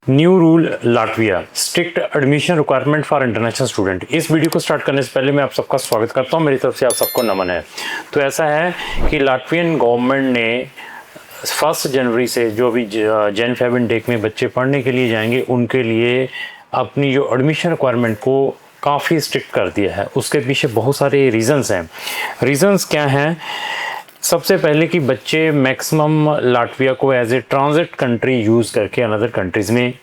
New rule Latvia strict admission requirement for international student. इस video को start करने से पहले मैं आप सबका स्वागत करता हूं, मेरी तरफ से आप सबको नमन है। तो ऐसा है कि लाटवियन गवर्नमेंट ने 1 जनवरी से जो भी जैन फेब इनटेक में बच्चे पढ़ने के लिए जाएंगे उनके लिए अपनी जो एडमिशन रिक्वायरमेंट को काफ़ी स्ट्रिक्ट कर दिया है। उसके पीछे बहुत सारे रीज़न्स हैं। रीज़न्स क्या हैं? सबसे पहले कि बच्चे मैक्सिमम लाटविया को as a transit country use करके अनदर कंट्रीज़ में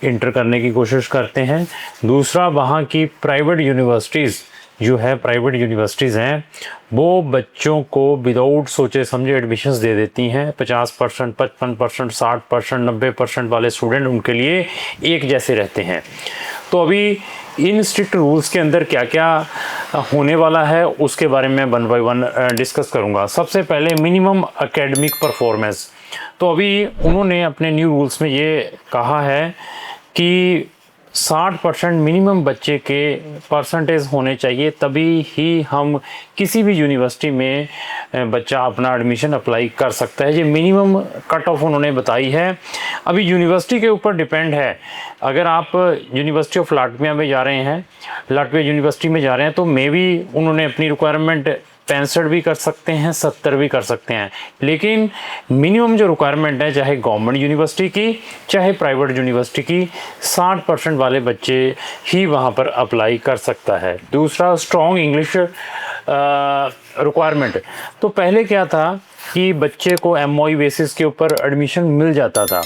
इंटर करने की कोशिश करते हैं। दूसरा, वहाँ की प्राइवेट यूनिवर्सिटीज़ प्राइवेट यूनिवर्सिटीज़ हैं वो बच्चों को विदाउट सोचे समझे एडमिशन्स दे देती हैं। 50%, 55%, 60%, 90% वाले स्टूडेंट उनके लिए एक जैसे रहते हैं। तो अभी इन स्ट्रिक्ट रूल्स के अंदर क्या क्या होने वाला है उसके बारे में 1 बाय 1 डिस्कस करूंगा। सबसे पहले मिनिमम एकेडमिक परफॉर्मेंस। तो अभी उन्होंने अपने न्यू रूल्स में ये कहा है कि 60% मिनिमम बच्चे के परसेंटेज होने चाहिए, तभी ही हम किसी भी यूनिवर्सिटी में बच्चा अपना एडमिशन अप्लाई कर सकता है। ये मिनिमम कट ऑफ उन्होंने बताई है। अभी यूनिवर्सिटी के ऊपर डिपेंड है। अगर आप यूनिवर्सिटी ऑफ लाटविया में जा रहे हैं, लाटविया यूनिवर्सिटी में जा रहे हैं, तो मे बी उन्होंने अपनी रिक्वायरमेंट 65 भी कर सकते हैं, 70 भी कर सकते हैं। लेकिन मिनिमम जो रिक्वायरमेंट है, चाहे गवर्नमेंट यूनिवर्सिटी की चाहे प्राइवेट यूनिवर्सिटी की, 60% वाले बच्चे ही वहाँ पर अप्लाई कर सकता है। दूसरा, स्ट्रॉन्ग इंग्लिश रिक्वायरमेंट। तो पहले क्या था कि बच्चे को MOE बेसिस के ऊपर एडमिशन मिल जाता था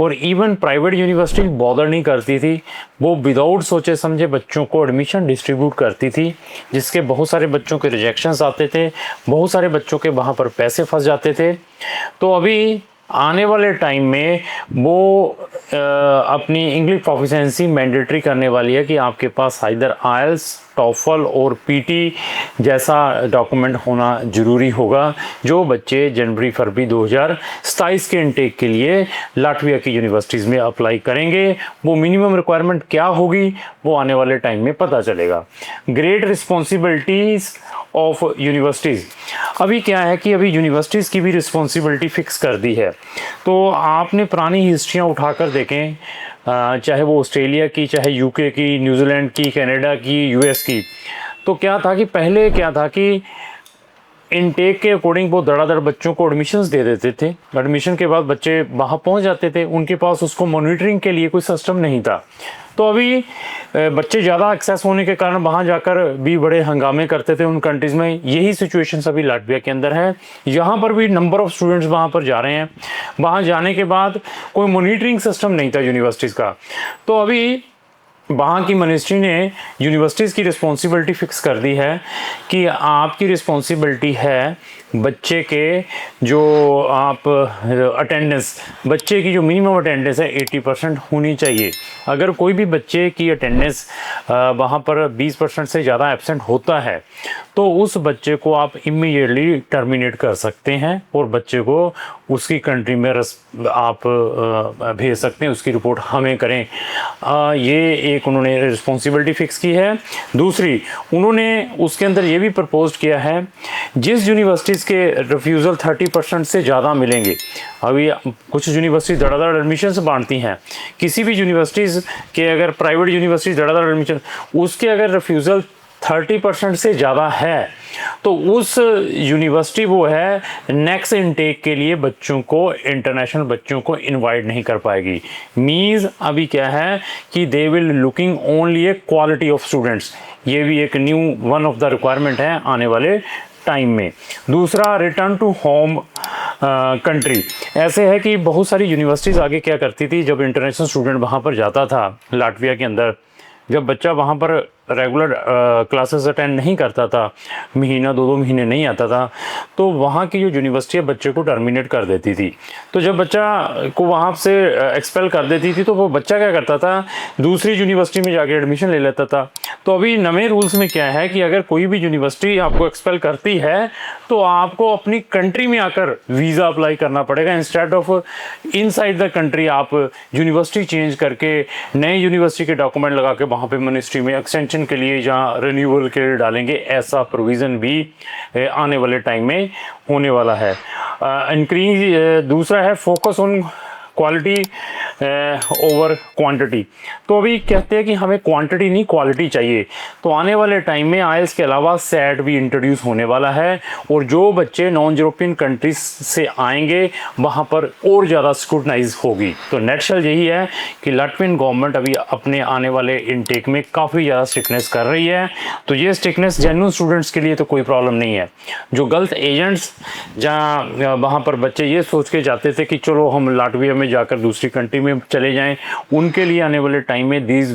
और इवन प्राइवेट यूनिवर्सिटी बॉदर नहीं करती थी, वो विदाउट सोचे समझे बच्चों को एडमिशन डिस्ट्रीब्यूट करती थी, जिसके बहुत सारे बच्चों के रिजेक्शंस आते थे, बहुत सारे बच्चों के वहाँ पर पैसे फंस जाते थे। तो अभी आने वाले टाइम में वो अपनी इंग्लिश प्रोफिशिएंसी मैंडेटरी करने वाली है कि आपके पास आइदर IELTS, टॉफल और PT जैसा डॉक्यूमेंट होना ज़रूरी होगा, जो बच्चे जनवरी-फरवरी 2027 के इनटेक के लिए लाटविया की यूनिवर्सिटीज़ में अप्लाई करेंगे। वो मिनिमम रिक्वायरमेंट क्या होगी वो आने वाले टाइम में पता चलेगा। Great responsibilities of universities. अभी क्या है कि अभी यूनिवर्सिटीज़ की भी रिस्पॉन्सिबिलिटी फ़िक्स कर दी है। तो आपने पुरानी हिस्ट्रियाँ उठाकर देखें, चाहे वो ऑस्ट्रेलिया की, चाहे UK की, न्यूजीलैंड की, कनाडा की, US की, तो क्या था कि पहले क्या था कि इनटेक के अकॉर्डिंग वो धड़ाधड़ बच्चों को एडमिशन्स दे देते थे। एडमिशन के बाद बच्चे वहाँ पहुँच जाते थे, उनके पास उसको मॉनिटरिंग के लिए कोई सिस्टम नहीं था। तो अभी बच्चे ज़्यादा एक्सेस होने के कारण वहाँ जाकर भी बड़े हंगामे करते थे उन कंट्रीज़ में। यही सिचुएशन अभी लाटविया के अंदर है। यहाँ पर भी नंबर ऑफ़ स्टूडेंट्स वहाँ पर जा रहे हैं। वहाँ जाने के बाद कोई मॉनिटरिंग सिस्टम नहीं था यूनिवर्सिटीज़ का। तो अभी वहाँ की मिनिस्ट्री ने यूनिवर्सिटीज़ की रिस्पॉन्सिबिलिटी फ़िक्स कर दी है कि आपकी रिस्पॉन्सिबिलिटी है बच्चे के जो आप अटेंडेंस, बच्चे की जो मिनिमम अटेंडेंस है 80% होनी चाहिए। अगर कोई भी बच्चे की अटेंडेंस वहाँ पर 20% से ज़्यादा एब्सेंट होता है तो उस बच्चे को आप इमीडिएटली टर्मिनेट कर सकते हैं और बच्चे को उसकी कंट्री में आप भेज सकते हैं, उसकी रिपोर्ट हमें करें। ये एक उन्होंने रिस्पॉन्सिबिलिटी फ़िक्स की है। दूसरी, उन्होंने उसके अंदर ये भी प्रपोज किया है, जिस यूनिवर्सिटीज़ के रिफ्यूज़ल 30% से ज़्यादा मिलेंगे। अभी कुछ यूनिवर्सिटी धड़ाधड़ एडमिशन बांटती हैं, किसी भी यूनिवर्सिटीज़ के अगर प्राइवेट यूनिवर्सिटी धड़ाधड़ एडमिशन, उसके अगर रिफ्यूज़ल 30% से ज़्यादा है तो उस यूनिवर्सिटी वो है नेक्स्ट इनटेक के लिए बच्चों को, इंटरनेशनल बच्चों को इनवाइट नहीं कर पाएगी। मीन्स अभी क्या है कि they will looking only A quality of students. ये भी एक new one of the requirement है आने वाले टाइम में। दूसरा, रिटर्न टू होम कंट्री। ऐसे है कि बहुत सारी यूनिवर्सिटीज़ आगे क्या करती थी, जब इंटरनेशनल स्टूडेंट वहाँ पर जाता था लाटविया के अंदर, जब बच्चा वहाँ पर रेगुलर क्लासेस अटेंड नहीं करता था, महीना 2-2 महीने नहीं आता था, तो वहाँ की जो यूनिवर्सिटी है बच्चे को टर्मिनेट कर देती थी। तो जब बच्चा को वहाँ से एक्सपेल कर देती थी तो वो बच्चा क्या करता था, दूसरी यूनिवर्सिटी में जाके एडमिशन ले लेता था। तो अभी नए रूल्स में क्या है कि अगर कोई भी यूनिवर्सिटी आपको एक्सपेल करती है तो आपको अपनी कंट्री में आकर वीज़ा अप्लाई करना पड़ेगा। Instead of inside the country आप यूनिवर्सिटी चेंज करके नए यूनिवर्सिटी के डॉक्यूमेंट लगा के वहाँ पे मिनिस्ट्री में एक्सटेंशन के लिए जहाँ रिन्यूअल के लिए डालेंगे, ऐसा प्रोविज़न भी आने वाले टाइम में होने वाला है। इंक्रीज दूसरा है focus on quality over quantity. तो अभी कहते हैं कि हमें क्वांटिटी नहीं क्वालिटी चाहिए। तो आने वाले टाइम में आईएल्स के अलावा सैट भी इंट्रोड्यूस होने वाला है और जो बच्चे नॉन यूरोपियन कंट्रीज से आएंगे वहाँ पर और ज़्यादा स्क्रूटनाइज होगी। तो नेटशल यही है कि लाटवियन गवर्नमेंट अभी अपने आने वाले इनटेक में काफ़ी ज़्यादा स्ट्रिक्टनेस कर रही है। तो ये स्ट्रिक्टनेस जेन्युइन स्टूडेंट्स के लिए तो कोई प्रॉब्लम नहीं है। जो गलत एजेंट्स जहाँ वहाँ पर बच्चे ये सोच के जाते थे कि चलो हम लाटविया में जाकर दूसरी कंट्री में चले जाएं, उनके लिए आने वाले टाइम में these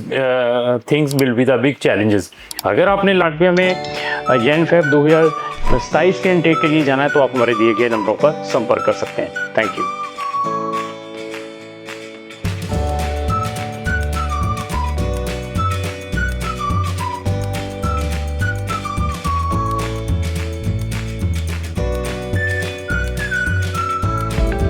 things will be the big challenges. अगर आपने लाटविया में जैन-फेब 2027 के इनटेक के लिए जाना है तो आप हमारे दिए गए नंबरों पर संपर्क कर सकते हैं। Thank you.